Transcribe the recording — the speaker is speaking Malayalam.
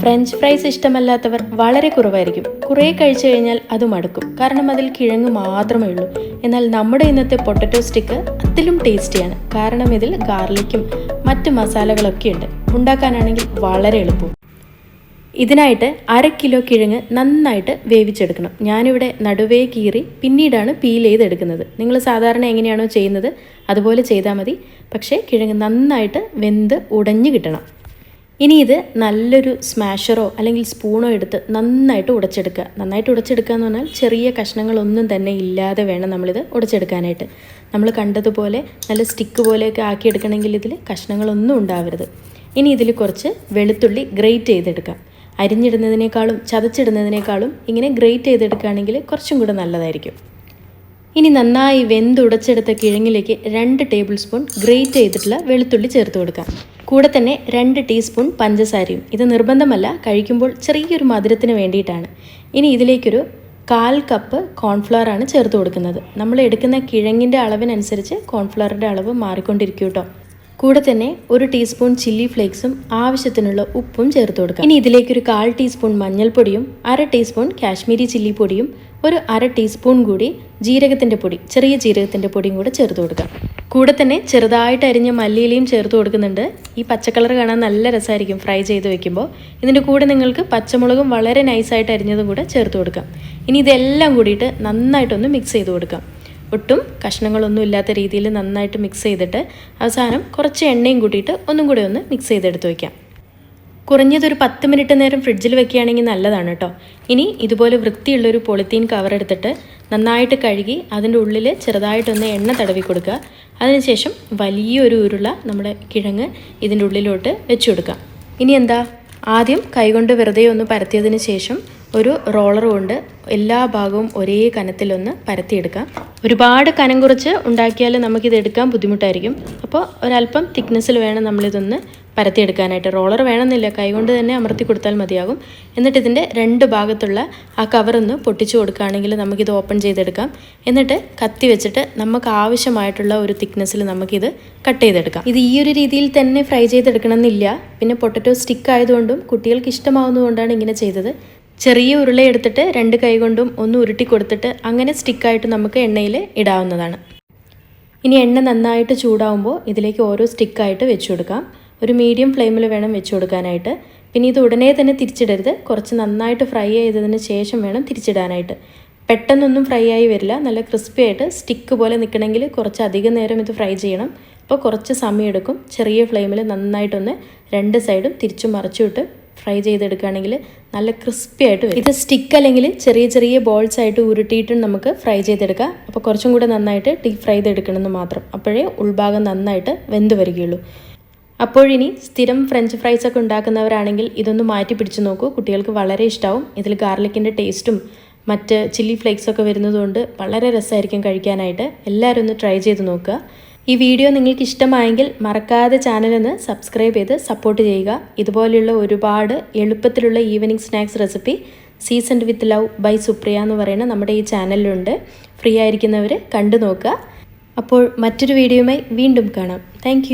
ഫ്രഞ്ച് ഫ്രൈസ് ഇഷ്ടമല്ലാത്തവർ വളരെ കുറവായിരിക്കും. കുറേ കഴിച്ചു കഴിഞ്ഞാൽ അത് മടുക്കും. കാരണം അതിൽ കിഴങ്ങ് മാത്രമേ ഉള്ളൂ. എന്നാൽ നമ്മുടെ ഇന്നത്തെ പൊട്ടറ്റോ സ്റ്റിക്ക് അതിലും ടേസ്റ്റിയാണ്. കാരണം ഇതിൽ ഗാർലിക്കും മറ്റ് മസാലകളൊക്കെ ഉണ്ട്. ഉണ്ടാക്കാനാണെങ്കിൽ വളരെ എളുപ്പവും. ഇതിനായിട്ട് 1/2 കിലോ കിഴങ്ങ് നന്നായിട്ട് വേവിച്ചെടുക്കണം. ഞാനിവിടെ നടുവേ കീറി പിന്നീടാണ് പീൽ ചെയ്തെടുക്കുന്നത്. നിങ്ങൾ സാധാരണ എങ്ങനെയാണോ ചെയ്യുന്നത് അതുപോലെ ചെയ്താൽ മതി. പക്ഷേ കിഴങ്ങ് നന്നായിട്ട് വെന്ത് ഉടഞ്ഞു കിട്ടണം. ഇനി ഇത് നല്ലൊരു സ്മാഷറോ അല്ലെങ്കിൽ സ്പൂണോ എടുത്ത് നന്നായിട്ട് ഉടച്ചെടുക്കുക. നന്നായിട്ട് ഉടച്ചെടുക്കുക എന്ന് പറഞ്ഞാൽ ചെറിയ കഷ്ണങ്ങളൊന്നും തന്നെ ഇല്ലാതെ വേണം നമ്മളിത് ഉടച്ചെടുക്കാനായിട്ട്. നമ്മൾ കണ്ടതുപോലെ നല്ല സ്റ്റിക്ക് പോലെയൊക്കെ ആക്കിയെടുക്കണമെങ്കിൽ ഇതിൽ കഷ്ണങ്ങളൊന്നും ഉണ്ടാവരുത്. ഇനി ഇതിൽ കുറച്ച് വെളുത്തുള്ളി ഗ്രേറ്റ് ചെയ്തെടുക്കാം. അരിഞ്ഞിടുന്നതിനേക്കാളും ചതച്ചിടുന്നതിനേക്കാളും ഇങ്ങനെ ഗ്രേറ്റ് ചെയ്തെടുക്കുകയാണെങ്കിൽ കുറച്ചും കൂടെ നല്ലതായിരിക്കും. ഇനി നന്നായി വെന്തുടച്ചെടുത്ത കിഴങ്ങിലേക്ക് 2 ടേബിൾ സ്പൂൺ ഗ്രേറ്റ് ചെയ്തിട്ടുള്ള വെളുത്തുള്ളി ചേർത്ത് കൊടുക്കാം. കൂടെ തന്നെ 2 ടീസ്പൂൺ പഞ്ചസാരയും. ഇത് നിർബന്ധമല്ല, കഴിക്കുമ്പോൾ ചെറിയൊരു മധുരത്തിന് വേണ്ടിയിട്ടാണ്. ഇനി ഇതിലേക്കൊരു 1/4 കപ്പ് കോൺഫ്ലവർ ആണ് ചേർത്ത് കൊടുക്കുന്നത്. നമ്മൾ എടുക്കുന്ന കിഴങ്ങിൻ്റെ അളവിനനുസരിച്ച് കോൺഫ്ലവറിൻ്റെ അളവ് മാറിക്കൊണ്ടിരിക്കും കേട്ടോ. കൂടെ തന്നെ 1 ടീസ്പൂൺ ചില്ലി ഫ്ലേക്സും ആവശ്യത്തിനുള്ള ഉപ്പും ചേർത്ത് കൊടുക്കാം. ഇനി ഇതിലേക്കൊരു 1/4 ടീസ്പൂൺ മഞ്ഞൾപ്പൊടിയും 1/2 ടീസ്പൂൺ കാശ്മീരി ചില്ലി പൊടിയും 1/2 ടീസ്പൂൺ കൂടി ജീരകത്തിൻ്റെ പൊടി, ചെറിയ ജീരകത്തിൻ്റെ പൊടിയും കൂടെ ചേർത്ത് കൊടുക്കാം. കൂടെ തന്നെ ചെറുതായിട്ട് അരിഞ്ഞ മല്ലിയിലയും ചേർത്ത് കൊടുക്കുന്നുണ്ട്. ഈ പച്ചക്കളർ കാണാൻ നല്ല രസമായിരിക്കും ഫ്രൈ ചെയ്ത് വെക്കുമ്പോൾ. ഇതിൻ്റെ കൂടെ നിങ്ങൾക്ക് പച്ചമുളകും വളരെ നൈസായിട്ട് അരിഞ്ഞതും കൂടെ ചേർത്ത് കൊടുക്കാം. ഇനി ഇതെല്ലാം കൂടിയിട്ട് നന്നായിട്ടൊന്ന് മിക്സ് ചെയ്ത് കൊടുക്കാം. ഒട്ടും കഷ്ണങ്ങളൊന്നും ഇല്ലാത്ത രീതിയിൽ നന്നായിട്ട് മിക്സ് ചെയ്തിട്ട് അവസാനം കുറച്ച് എണ്ണയും കൂട്ടിയിട്ട് ഒന്നും കൂടെ ഒന്ന് മിക്സ് ചെയ്തെടുത്ത് വയ്ക്കാം. കുറഞ്ഞതൊരു 10 മിനിറ്റ് നേരം ഫ്രിഡ്ജിൽ വെക്കുകയാണെങ്കിൽ നല്ലതാണ് കേട്ടോ. ഇനി ഇതുപോലെ വൃത്തിയുള്ളൊരു പോളിത്തീൻ കവർ എടുത്തിട്ട് നന്നായിട്ട് കഴുകി അതിൻ്റെ ഉള്ളിൽ ചെറുതായിട്ടൊന്ന് എണ്ണ തടവി കൊടുക്കുക. അതിനുശേഷം വലിയൊരു ഉരുള നമ്മുടെ കിഴങ്ങ് ഇതിൻ്റെ ഉള്ളിലോട്ട് വെച്ച് കൊടുക്കാം. ഇനി എന്താ, ആദ്യം കൈകൊണ്ട് വെറുതെ ഒന്ന് പരത്തിയതിന് ശേഷം ഒരു റോളർ കൊണ്ട് എല്ലാ ഭാഗവും ഒരേ കനത്തിലൊന്ന് പരത്തിയെടുക്കാം. ഒരുപാട് കനം കുറച്ച് ഉണ്ടാക്കിയാൽ നമുക്കിത് എടുക്കാൻ ബുദ്ധിമുട്ടായിരിക്കും. അപ്പോൾ ഒരല്പം തിക്നെസ്സിൽ വേണം നമ്മളിതൊന്ന് പരത്തിയെടുക്കാനായിട്ട്. റോളർ വേണമെന്നില്ല, കൈകൊണ്ട് തന്നെ അമർത്തി കൊടുത്താൽ മതിയാകും. എന്നിട്ട് ഇതിൻ്റെ 2 ഭാഗത്തുള്ള ആ കവറൊന്ന് പൊട്ടിച്ചു കൊടുക്കുകയാണെങ്കിൽ നമുക്കിത് ഓപ്പൺ ചെയ്തെടുക്കാം. എന്നിട്ട് കത്തി വെച്ചിട്ട് നമുക്ക് ആവശ്യമായിട്ടുള്ള ഒരു തിക്നെസ്സിൽ നമുക്കിത് കട്ട് ചെയ്തെടുക്കാം. ഇത് ഈ ഒരു രീതിയിൽ തന്നെ ഫ്രൈ ചെയ്തെടുക്കണമെന്നില്ല. പിന്നെ പൊട്ടറ്റോ സ്റ്റിക്ക് ആയതുകൊണ്ടും കുട്ടികൾക്ക് ഇഷ്ടമാവുന്നതുകൊണ്ടാണ് ഇങ്ങനെ ചെയ്തത്. ചെറിയ ഉരുള എടുത്തിട്ട് 2 കൈ കൊണ്ടും ഒന്ന് ഉരുട്ടി കൊടുത്തിട്ട് അങ്ങനെ സ്റ്റിക്കായിട്ട് നമുക്ക് എണ്ണയിൽ ഇടാവുന്നതാണ്. ഇനി എണ്ണ നന്നായിട്ട് ചൂടാവുമ്പോൾ ഇതിലേക്ക് ഓരോ സ്റ്റിക്കായിട്ട് വെച്ച് കൊടുക്കാം. ഒരു മീഡിയം ഫ്ലെയിമിൽ വേണം വെച്ച് കൊടുക്കാനായിട്ട്. പിന്നെ ഇത് ഉടനെ തന്നെ തിരിച്ചിടരുത്. കുറച്ച് നന്നായിട്ട് ഫ്രൈ ചെയ്തതിന് ശേഷം വേണം തിരിച്ചിടാനായിട്ട്. പെട്ടെന്നൊന്നും ഫ്രൈ ആയി വരില്ല. നല്ല ക്രിസ്പി ആയിട്ട് സ്റ്റിക്ക് പോലെ നിൽക്കണമെങ്കിൽ കുറച്ച് അധികം നേരം ഇത് ഫ്രൈ ചെയ്യണം. അപ്പോൾ കുറച്ച് സമയം എടുക്കും. ചെറിയ ഫ്ലെയിമിൽ നന്നായിട്ടൊന്ന് 2 സൈഡും തിരിച്ചും മറിച്ചുവിട്ട് ഫ്രൈ ചെയ്തെടുക്കുകയാണെങ്കിൽ നല്ല ക്രിസ്പി ആയിട്ട് വരും. ഇത് സ്റ്റിക്ക് അല്ലെങ്കിൽ ചെറിയ ചെറിയ ബോൾസ് ആയിട്ട് ഉരുട്ടിയിട്ടും നമുക്ക് ഫ്രൈ ചെയ്തെടുക്കാം. അപ്പോൾ കുറച്ചും കൂടെ നന്നായിട്ട് ഡീപ് ഫ്രൈ ചെയ്തെടുക്കണമെന്ന് മാത്രം. അപ്പോഴേ ഉൾഭാഗം നന്നായിട്ട് വെന്ത് വരികയുള്ളൂ. അപ്പോഴിനി സ്ഥിരം ഫ്രഞ്ച് ഫ്രൈസ് ഒക്കെ ഉണ്ടാക്കുന്നവരാണെങ്കിൽ ഇതൊന്ന് മാറ്റി പിടിച്ച് നോക്കൂ. കുട്ടികൾക്ക് വളരെ ഇഷ്ടമാവും. ഇതിൽ ഗാർലിക്കിൻ്റെ ടേസ്റ്റും മറ്റ് ചില്ലി ഫ്ലേക്സൊക്കെ വരുന്നതുകൊണ്ട് വളരെ രസമായിരിക്കും കഴിക്കാനായിട്ട്. എല്ലാവരും ഒന്ന് ട്രൈ ചെയ്ത് നോക്കുക. ഈ വീഡിയോ നിങ്ങൾക്ക് ഇഷ്ടമായെങ്കിൽ മറക്കാതെ ചാനലൊന്ന് സബ്സ്ക്രൈബ് ചെയ്ത് സപ്പോർട്ട് ചെയ്യുക. ഇതുപോലെയുള്ള ഒരുപാട് എളുപ്പത്തിലുള്ള evening snacks recipe seasoned with love by Supriya എന്ന് പറയുന്ന നമ്മുടെ ഈ ചാനലിലുണ്ട്. ഫ്രീ ആയിരിക്കുന്നവർ കണ്ടു നോക്കുക. അപ്പോൾ മറ്റൊരു വീഡിയോയുമായി വീണ്ടും കാണാം. താങ്ക്